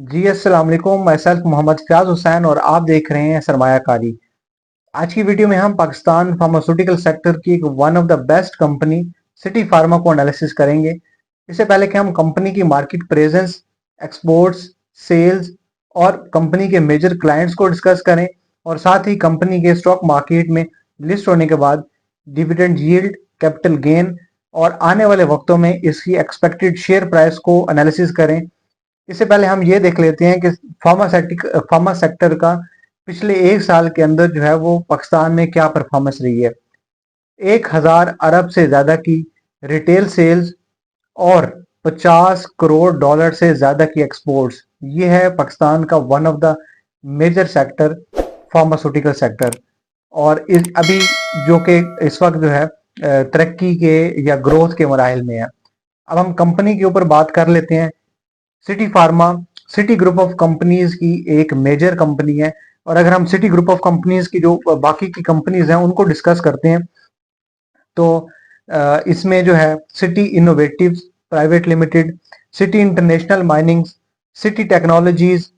जी अस्सलाम वालेकुम। मैं सेल्फ मोहम्मद फ़याज़ हुसैन और आप देख रहे हैं सरमायाकारी। आज की वीडियो में हम पाकिस्तान फार्मास्यूटिकल सेक्टर की एक one of the best company city pharma को एनालिसिस करेंगे। इससे पहले कि हम कंपनी की मार्केट प्रेजेंस, एक्सपोर्ट्स, सेल्स और कंपनी के मेजर क्लाइंट्स को डिस्कस करें और साथ ही कंपनी के स्टॉक मार्केट में लिस्ट होने के बाद डिविडेंड यील्ड, कैपिटल गेन और आने वाले वक्तों में इसकी एक्सपेक्टेड शेयर प्राइस को एनालिसिस करें। इससे पहले हम ये देख लेते हैं कि फार्मा सेक्टर का पिछले एक साल के अंदर जो है वो पाकिस्तान में क्या परफॉर्मेंस रही है। 1,000 अरब से ज्यादा की रिटेल सेल्स और 50 करोड़ डॉलर से ज्यादा की एक्सपोर्ट्स, ये है पाकिस्तान का one of the major sector, pharmaceutical sector. और इस अभी जो कि इस वक्त जो है तरक्की के या ग्रोथ के मराहल में है। अब हम कंपनी के ऊपर बात कर लेते हैं। City pharma city group of companies की एक मेजर कंपनी है। और अगर हम सिटी ग्रुप ऑफ कंपनीज की जो बाकी की कंपनीज हैं उनको डिस्कस करते हैं तो इसमें जो है city innovative private limited, city international mining, city technologies,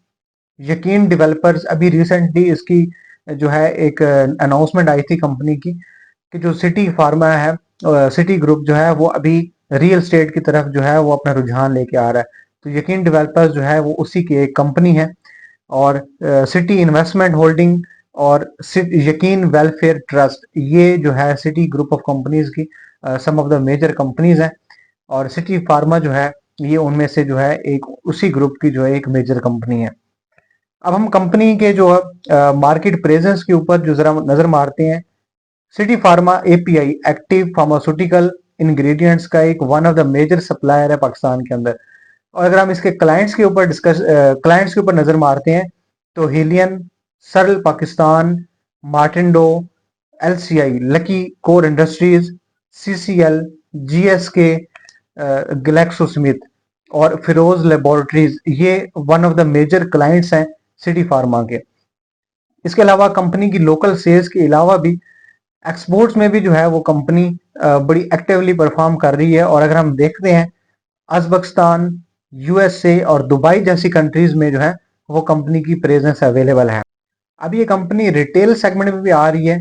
यकीन डेवलपर्स। अभी रिसेंटली इसकी जो है एक अनाउंसमेंट आई थी कंपनी की कि जो सिटी फार्मा है, सिटी ग्रुप जो है वो अभी रियल स्टेट की तरफ जो है वो अपना रुझान लेके आ रहा है। तो यकीन डेवलपर्स जो है वो उसी की एक कंपनी है। और सिटी इन्वेस्टमेंट होल्डिंग और यकीन वेलफेयर ट्रस्ट, ये जो है सिटी ग्रुप ऑफ कंपनीज की सम ऑफ द मेजर कंपनीज हैं। और सिटी फार्मा जो है ये उनमें से जो है एक उसी ग्रुप की जो है एक मेजर कंपनी है। अब हम कंपनी के जो मार्केट प्रेजेंस के ऊपर जो जरा नजर मारते हैं। City Pharma API, active pharmaceutical ingredients का एक one of the major supplier है पाकिस्तान के अंदर। और अगर हम इसके क्लाइंट्स के ऊपर नजर मारते हैं तो हिलियन, Searle Pakistan, Martin Dow, LCI, lucky core industries, CCL, GSK, Glaxo Smith और फिरोज लेबोरेटरीज, ये one of the major clients हैं सिटी फार्मा के। इसके अलावा कंपनी की लोकल सेल्स के अलावा भी एक्सपोर्ट्स में भी जो है वो कंपनी बड़ी एक्टिवली परफॉर्म कर रही है। और अगर हम देखते हैं अजबकिस्तान, यूएसए और दुबई जैसी कंट्रीज में जो है वो कंपनी की प्रेजेंस अवेलेबल है। अब ये कंपनी रिटेल सेगमेंट में भी आ रही है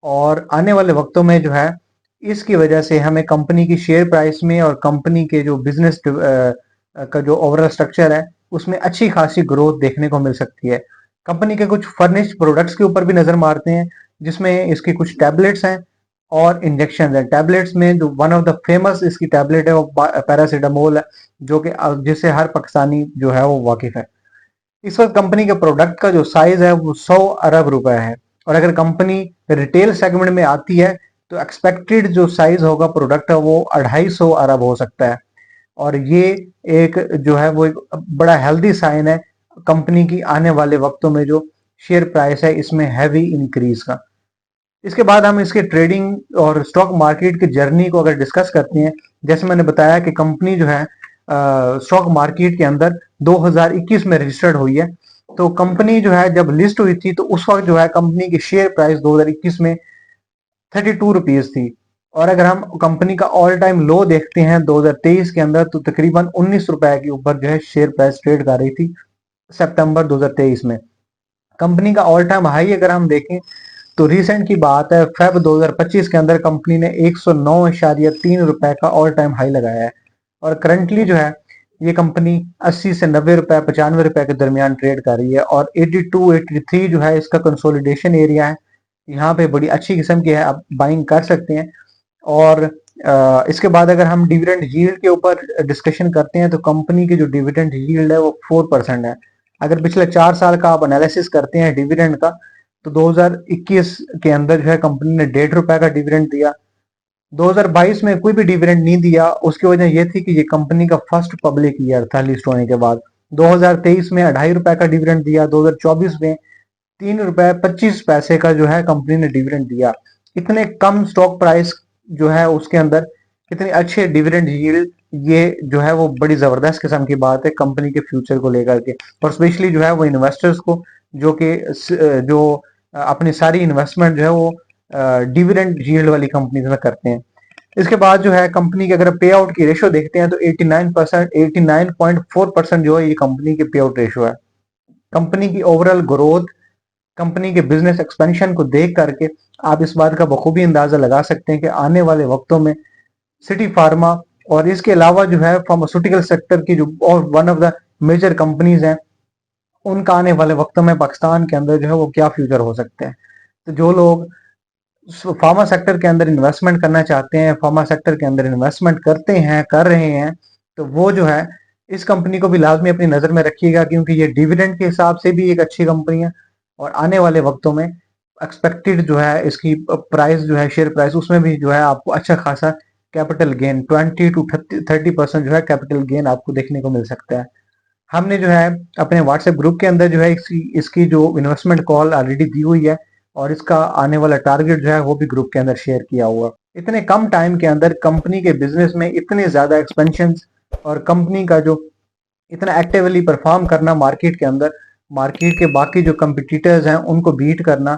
और आने वाले वक्तों में जो है इसकी वजह से हमें कंपनी की शेयर प्राइस में और कंपनी के जो बिजनेस का जो ओवरऑल स्ट्रक्चर है उसमें अच्छी खासी ग्रोथ देखने को मिल सकती है। कंपनी के कुछ फर्निश्ड प्रोडक्ट्स के ऊपर भी नजर मारते हैं जिसमें इसकी कुछ टैबलेट्स हैं और इंजेक्शन है। टैबलेट्स में जो वन ऑफ द फेमस इसकी टैबलेट है वो पैरासीटामोल है, जो कि जिससे हर पाकिस्तानी जो है वो वाकिफ है। इस वक्त कंपनी के प्रोडक्ट का जो साइज है वो 100 अरब रुपए है। और अगर कंपनी रिटेल सेगमेंट में आती है तो एक्सपेक्टेड जो साइज होगा प्रोडक्ट है वो 250 अरब हो सकता है। और ये एक जो है वो एक बड़ा हेल्दी साइन है कंपनी की आने वाले वक्तों में जो शेयर प्राइस है इसमें हैवी इंक्रीज का। इसके बाद हम इसके ट्रेडिंग और स्टॉक मार्केट की जर्नी को अगर डिस्कस करते हैं, जैसे मैंने बताया कि कंपनी जो है स्टॉक मार्केट के अंदर 2021 में रजिस्टर्ड हुई है। तो कंपनी जो है जब लिस्ट हुई थी तो उस वक्त जो है कंपनी की शेयर प्राइस 2021 में 32 रुपीज थी। और अगर हम कंपनी का ऑल टाइम लो देखते हैं 2023 के अंदर तो तकरीबन 19 रुपए के ऊपर जो है शेयर प्राइस ट्रेड कर रही थी सितंबर 2023 में। कंपनी का ऑल टाइम हाई अगर हम देखें तो रिसेंट की बात है, फेब 2025 के अंदर कंपनी ने 109.3 रुपए का ऑल टाइम हाई लगाया है। और करंटली जो है ये कंपनी 80 से 90 रुपए, 95 रुपए के दरमियान ट्रेड कर रही है। और 82 83 जो है इसका कंसोलिडेशन एरिया है, यहाँ पे बड़ी अच्छी किस्म की है, आप बाइंग कर सकते हैं। और इसके बाद अगर हम डिविडेंड यील्ड के ऊपर डिस्कशन करते हैं तो कंपनी की जो डिविडेंड यील्ड है वो 4% है। अगर पिछले 4 साल का आप एनालिसिस करते हैं डिविडेंड का तो 2021 के अंदर जो है कंपनी ने 1.5 रुपए का डिविडेंड दिया। 2022 में कोई भी डिविडेंड नहीं दिया, उसकी वजह यह थी कि ये कंपनी का फर्स्ट पब्लिक ईयर था लिस्ट होने के बाद। 2023 में 2.5 रुपए का डिविडेंड दिया, 2024 में 3 रुपए 25 पैसे का जो है कंपनी ने डिविडेंड दिया। इतने कम स्टॉक प्राइस जो है उसके अंदर इतने अच्छे डिविडेंड यील्ड, ये जो है वो बड़ी जबरदस्त किस्म की बात है कंपनी के फ्यूचर को लेकर के। और स्पेशली जो है वो इन्वेस्टर्स को जो कि जो अपनी सारी इन्वेस्टमेंट जो है वो डिविडेंड यील्ड वाली कंपनीज में करते हैं। इसके बाद जो है कंपनी के अगर पे आउट की रेशो देखते हैं तो 89%, 89.4% जो है ये कंपनी की पे आउट रेशो है। कंपनी की ओवरऑल ग्रोथ, कंपनी के बिजनेस एक्सपेंशन को देख करके आप इस बात का बखूबी अंदाजा लगा सकते हैं कि आने वाले वक्तों में सिटी फार्मा और इसके अलावा जो है फार्मास्यूटिकल सेक्टर की जो और one of the major companies हैं, उनका आने वाले वक्तों में पाकिस्तान के अंदर जो है वो क्या फ्यूचर हो सकते हैं। तो जो लोग फार्मा सेक्टर के अंदर इन्वेस्टमेंट करना चाहते हैं, फार्मा सेक्टर के अंदर इन्वेस्टमेंट करते हैं, कर रहे हैं, तो वो जो है इस कंपनी को भी लाजमी अपनी नजर में रखिएगा, क्योंकि ये डिविडेंड के हिसाब से भी एक अच्छी कंपनी है और आने वाले वक्तों में एक्सपेक्टेड जो है इसकी प्राइस जो है, शेयर प्राइस, उसमें भी जो है आपको अच्छा खासा कैपिटल गेन 20 to 30% जो है कैपिटल गेन आपको देखने को मिल सकता है। हमने जो है अपने व्हाट्सएप ग्रुप के अंदर जो है इसकी जो इन्वेस्टमेंट कॉल ऑलरेडी दी हुई है और इसका आने वाला टारगेट जो है वो भी ग्रुप के अंदर शेयर किया हुआ। इतने कम टाइम के अंदर कंपनी के बिजनेस में इतने ज्यादा एक्सपेंशन और कंपनी का जो इतना एक्टिवली परफॉर्म करना मार्केट के अंदर, मार्केट के बाकी जो कंपिटिटर्स हैं उनको बीट करना,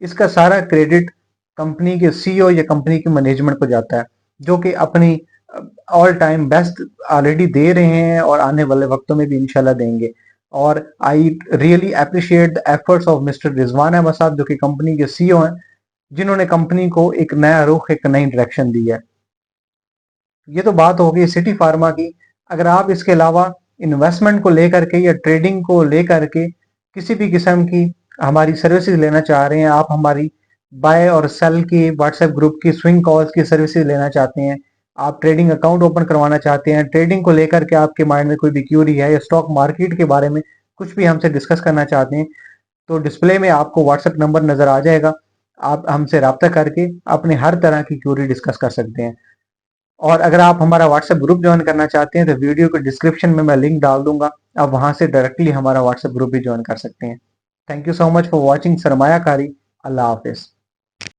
इसका सारा क्रेडिट कंपनी के सीईओ या कंपनी के मैनेजमेंट को जाता है, जो कि अपनी ऑल टाइम बेस्ट ऑलरेडी दे रहे हैं और आने वाले वक्तों में भी इंशाल्लाह देंगे। और I really appreciate the efforts of mister Rizwan Ahmad साहब, जो कि कंपनी के सीईओ हैं, जिन्होंने कंपनी को एक नया रुख, एक नई डायरेक्शन दी है। ये तो बात हो गई सिटी फार्मा की। अगर आप इसके अलावा इन्वेस्टमेंट को लेकर के या ट्रेडिंग को लेकर के किसी भी किस्म की हमारी सर्विसेज लेना चाह रहे हैं, आप हमारी बाय और सेल की व्हाट्सएप ग्रुप की स्विंग कॉल्स की सर्विसेज लेना चाहते हैं, आप ट्रेडिंग अकाउंट ओपन करवाना चाहते हैं, ट्रेडिंग को लेकर के आपके माइंड में कोई भी क्यूरी है या स्टॉक मार्केट के बारे में कुछ भी हमसे डिस्कस करना चाहते हैं, तो डिस्प्ले में आपको व्हाट्सएप नंबर नजर आ जाएगा। आप हमसे रब्ता करके अपने हर तरह की क्यूरी डिस्कस कर सकते हैं। और अगर आप हमारा व्हाट्सएप ग्रुप ज्वाइन करना चाहते हैं तो वीडियो के डिस्क्रिप्शन में मैं लिंक डाल दूंगा, आप वहां से डायरेक्टली हमारा व्हाट्सएप ग्रुप भी ज्वाइन कर सकते हैं। Thank you so much for watching Sarmayakari. Allah Hafiz.